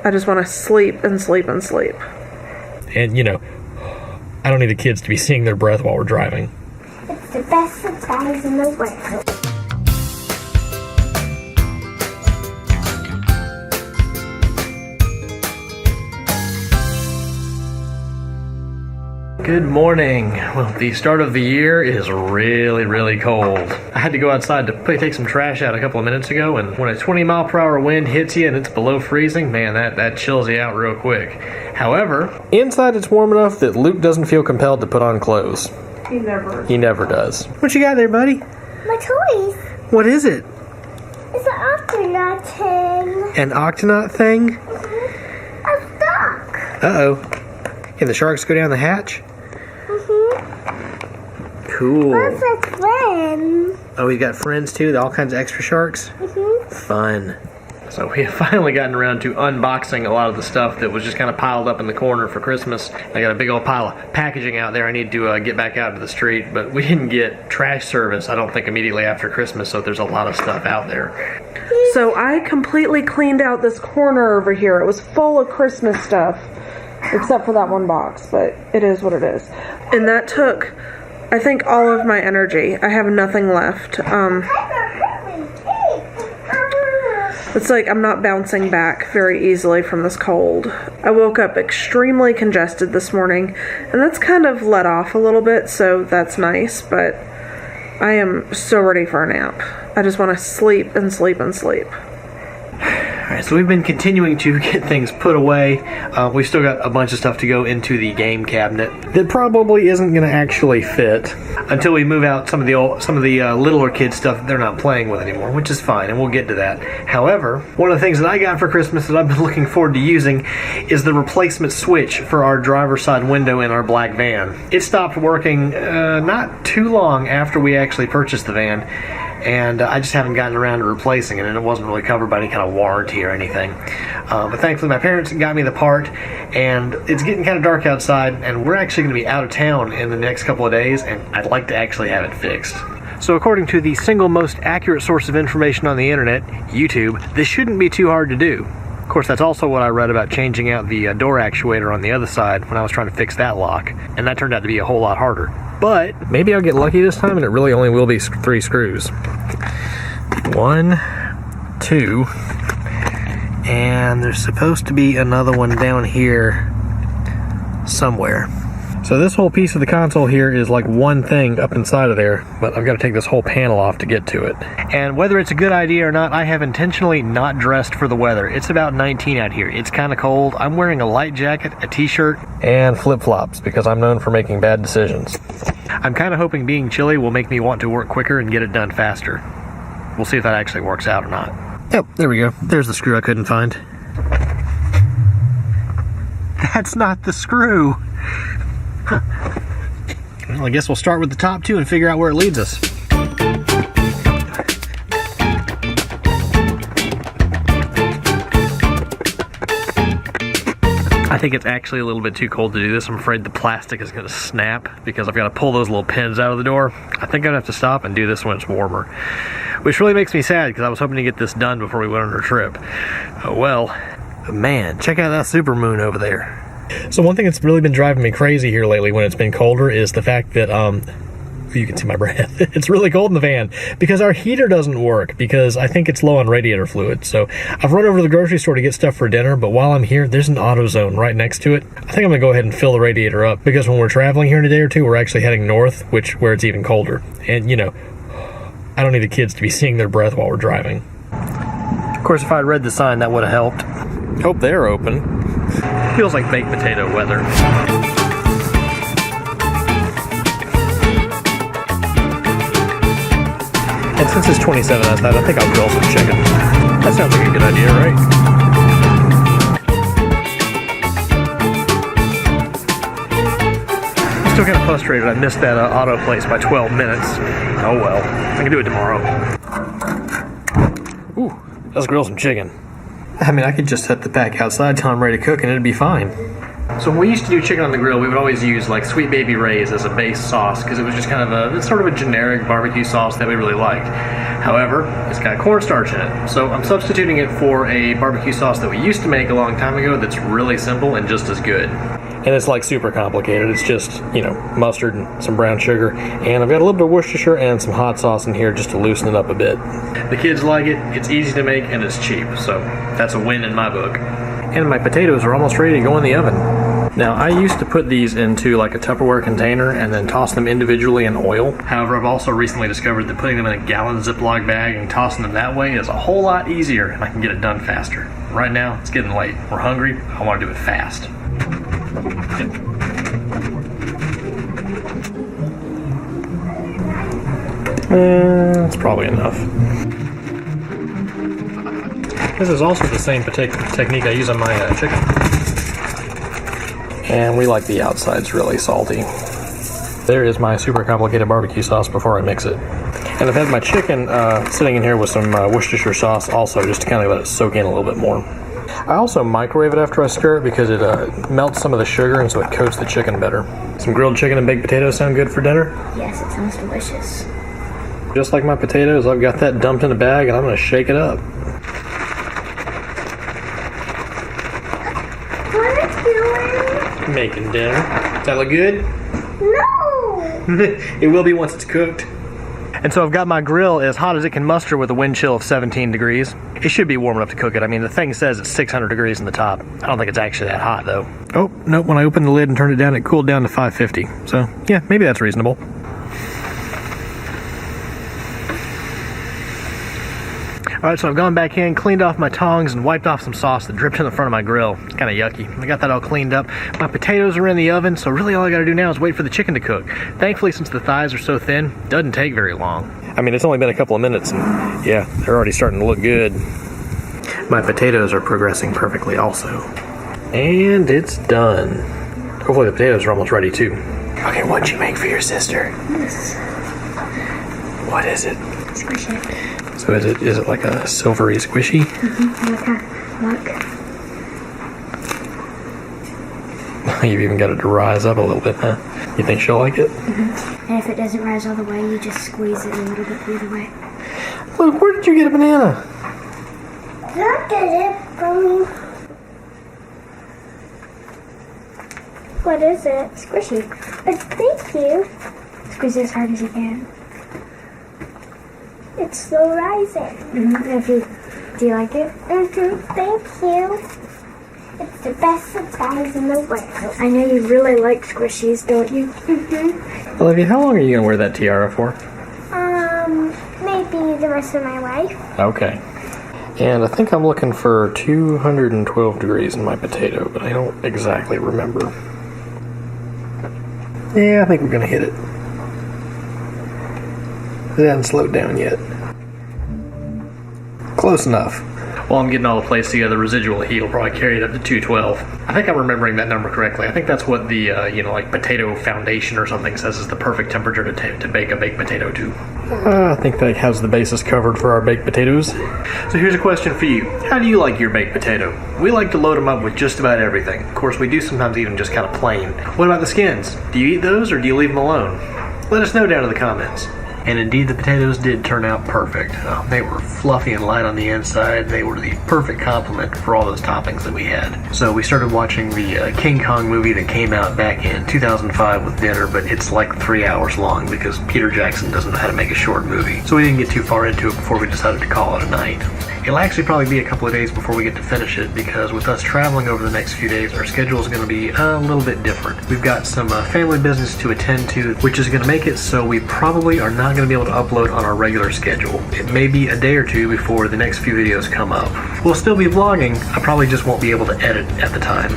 I just want to sleep and sleep and sleep. And, you know, I don't need the kids to be seeing their breath while we're driving. It's the best surprise in the world. Good morning. Well, the start of the year is really cold. I had to go outside to take some trash out a couple of minutes ago, and when a 20-mile-per-hour wind hits you and it's below freezing, man, that chills you out real quick. However, inside it's warm enough that Luke doesn't feel compelled to put on clothes. He never does. What you got there, buddy? My toys. What is it? It's an octonaut thing. An octonaut thing? Mm-hmm. A duck. Uh-oh. Can the sharks go down the hatch? Cool. What's a friend? Oh, we got friends too? All kinds of extra sharks? Fun. So we have finally gotten around to unboxing a lot of the stuff that was just kind of piled up in the corner for Christmas. I got a big old pile of packaging out there I need to get back out to the street, but we didn't get trash service, I don't think, immediately after Christmas, so there's a lot of stuff out there. So I completely cleaned out this corner over here. It was full of Christmas stuff, except for that one box, but it is what it is. And that took, I think, all of my energy. I have nothing left. It's like I'm not bouncing back very easily from this cold. I woke up extremely congested this morning, and that's kind of let off a little bit, so that's nice, but I am so ready for a nap. I just want to sleep and sleep and sleep. Alright, so we've been continuing to get things put away. We've still got a bunch of stuff to go into the game cabinet that probably isn't going to actually fit until we move out some of the littler kid stuff that they're not playing with anymore, which is fine, and we'll get to that. However, one of the things that I got for Christmas that I've been looking forward to using is the replacement switch for our driver's side window in our black van. It stopped working not too long after we actually purchased the van, and I just haven't gotten around to replacing it, and it wasn't really covered by any kind of warranty or anything. But thankfully my parents got me the part, and it's getting kind of dark outside, and we're actually going to be out of town in the next couple of days, and I'd like to actually have it fixed. So according to the single most accurate source of information on the internet, YouTube, this shouldn't be too hard to do. Of course, that's also what I read about changing out the door actuator on the other side when I was trying to fix that lock, and that turned out to be a whole lot harder. But maybe I'll get lucky this time and it really only will be 3 screws. 1, 2, and there's supposed to be another one down here somewhere. So this whole piece of the console here is like one thing up inside of there, but I've got to take this whole panel off to get to it. And whether it's a good idea or not, I have intentionally not dressed for the weather. It's about 19 out here. It's kind of cold. I'm wearing a light jacket, a t-shirt, and flip-flops because I'm known for making bad decisions. I'm kind of hoping being chilly will make me want to work quicker and get it done faster. We'll see if that actually works out or not. Yep, there we go. There's the screw I couldn't find. That's not the screw. Well, I guess we'll start with the top 2 and figure out where it leads us. I think it's actually a little bit too cold to do this. I'm afraid the plastic is going to snap because I've got to pull those little pins out of the door. I think I'm going to have to stop and do this when it's warmer, which really makes me sad because I was hoping to get this done before we went on our trip. Oh well. But man, check out that supermoon over there. So one thing that's really been driving me crazy here lately when it's been colder is the fact that, you can see my breath. It's really cold in the van because our heater doesn't work because I think it's low on radiator fluid. So I've run over to the grocery store to get stuff for dinner, but while I'm here, there's an AutoZone right next to it. I think I'm gonna go ahead and fill the radiator up because when we're traveling here in a day or two, we're actually heading north, where it's even colder. And you know, I don't need the kids to be seeing their breath while we're driving. Of course, if I'd read the sign, that would have helped. Hope they're open. Feels like baked potato weather. And since it's 27 outside, I think I'll grill some chicken. That sounds like a good idea, right? I'm still kind of frustrated I missed that auto place by 12 minutes. Oh well, I can do it tomorrow. Ooh, let's grill some chicken. I mean, I could just set the pack outside till I'm ready to cook and it'd be fine. So when we used to do chicken on the grill, we would always use like Sweet Baby Ray's as a base sauce because it was just kind of it's sort of a generic barbecue sauce that we really liked. However, it's got cornstarch in it. So I'm substituting it for a barbecue sauce that we used to make a long time ago that's really simple and just as good. And it's like super complicated. It's just, mustard and some brown sugar. And I've got a little bit of Worcestershire and some hot sauce in here just to loosen it up a bit. The kids like it, it's easy to make, and it's cheap. So that's a win in my book. And my potatoes are almost ready to go in the oven. Now, I used to put these into like a Tupperware container and then toss them individually in oil. However, I've also recently discovered that putting them in a gallon Ziploc bag and tossing them that way is a whole lot easier and I can get it done faster. Right now, it's getting late. We're hungry. I want to do it fast. That's probably enough. This is also the same technique I use on my chicken. And we like the outsides really salty. There is my super complicated barbecue sauce before I mix it. And I've had my chicken sitting in here with some Worcestershire sauce also, just to kind of let it soak in a little bit more. I also microwave it after I stir it because it melts some of the sugar and so it coats the chicken better. Some grilled chicken and baked potatoes sound good for dinner? Yes, it sounds delicious. Just like my potatoes, I've got that dumped in a bag and I'm going to shake it up. What are you doing? Making dinner. Does that look good? No! It will be once it's cooked. And so I've got my grill as hot as it can muster with a wind chill of 17 degrees. It should be warm enough to cook it. I mean, the thing says it's 600 degrees in the top. I don't think it's actually that hot, though. Oh, no, when I opened the lid and turned it down, it cooled down to 550. So, yeah, maybe that's reasonable. Alright, so I've gone back in, cleaned off my tongs, and wiped off some sauce that dripped in the front of my grill. It's kind of yucky. I got that all cleaned up. My potatoes are in the oven, so really all I gotta do now is wait for the chicken to cook. Thankfully, since the thighs are so thin, it doesn't take very long. I mean, it's only been a couple of minutes, and yeah, they're already starting to look good. My potatoes are progressing perfectly also. And it's done. Hopefully the potatoes are almost ready, too. Okay, what'd you make for your sister? Yes. What is it? Squish it. So is it like a silvery squishy? Look. You've even got it to rise up a little bit, huh? You think she'll like it? Mm-hmm. And if it doesn't rise all the way, you just squeeze it a little bit the other way. Look, where did you get a banana? Look at it from... What is it? Squishy. Thank you. Squeeze it as hard as you can. It's slow rising. Mm-hmm. Do you like it? Mm-hmm. Thank you. It's the best surprise in the world. I know you really like squishies, don't you? Mm-hmm. Olivia, how long are you going to wear that tiara for? Maybe the rest of my life. Okay. And I think I'm looking for 212 degrees in my potato, but I don't exactly remember. Yeah, I think we're going to hit it. It hasn't slowed down yet. Close enough. While I'm getting all the plates together, the residual heat will probably carry it up to 212. I think I'm remembering that number correctly. I think that's what the, like potato foundation or something says is the perfect temperature to bake a baked potato to. I think that has the basis covered for our baked potatoes. So here's a question for you. How do you like your baked potato? We like to load them up with just about everything. Of course, we do sometimes eat them just kind of plain. What about the skins? Do you eat those or do you leave them alone? Let us know down in the comments. And indeed, the potatoes did turn out perfect. They were fluffy and light on the inside. They were the perfect complement for all those toppings that we had. So we started watching the King Kong movie that came out back in 2005 with dinner, but it's like 3 hours long because Peter Jackson doesn't know how to make a short movie. So we didn't get too far into it before we decided to call it a night. It'll actually probably be a couple of days before we get to finish it because with us traveling over the next few days, our schedule is going to be a little bit different. We've got some family business to attend to, which is going to make it so we probably are not going to be able to upload on our regular schedule. It may be a day or two before the next few videos come up. We'll still be vlogging, I probably just won't be able to edit at the time.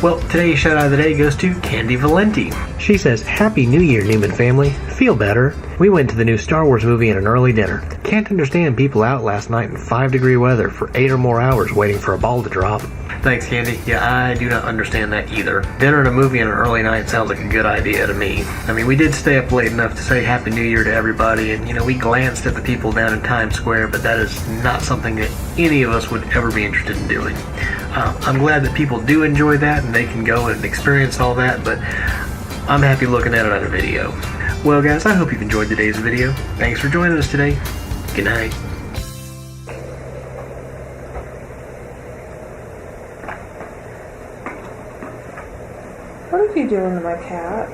Well, today's shout out of the day goes to Candy Valenti. She says, "Happy New Year, Newman family. Feel better. We went to the new Star Wars movie and an early dinner. Can't understand people out last night in 5-degree weather for 8 or more hours waiting for a ball to drop. Thanks, Candy. Yeah, I do not understand that either. Dinner and a movie on an early night sounds like a good idea to me. I mean, we did stay up late enough to say Happy New Year to everybody, and, we glanced at the people down in Times Square, but that is not something that any of us would ever be interested in doing. I'm glad that people do enjoy that, and they can go and experience all that, but I'm happy looking at it on a video. Well, guys, I hope you've enjoyed today's video. Thanks for joining us today. Good night. What are you doing to my cat?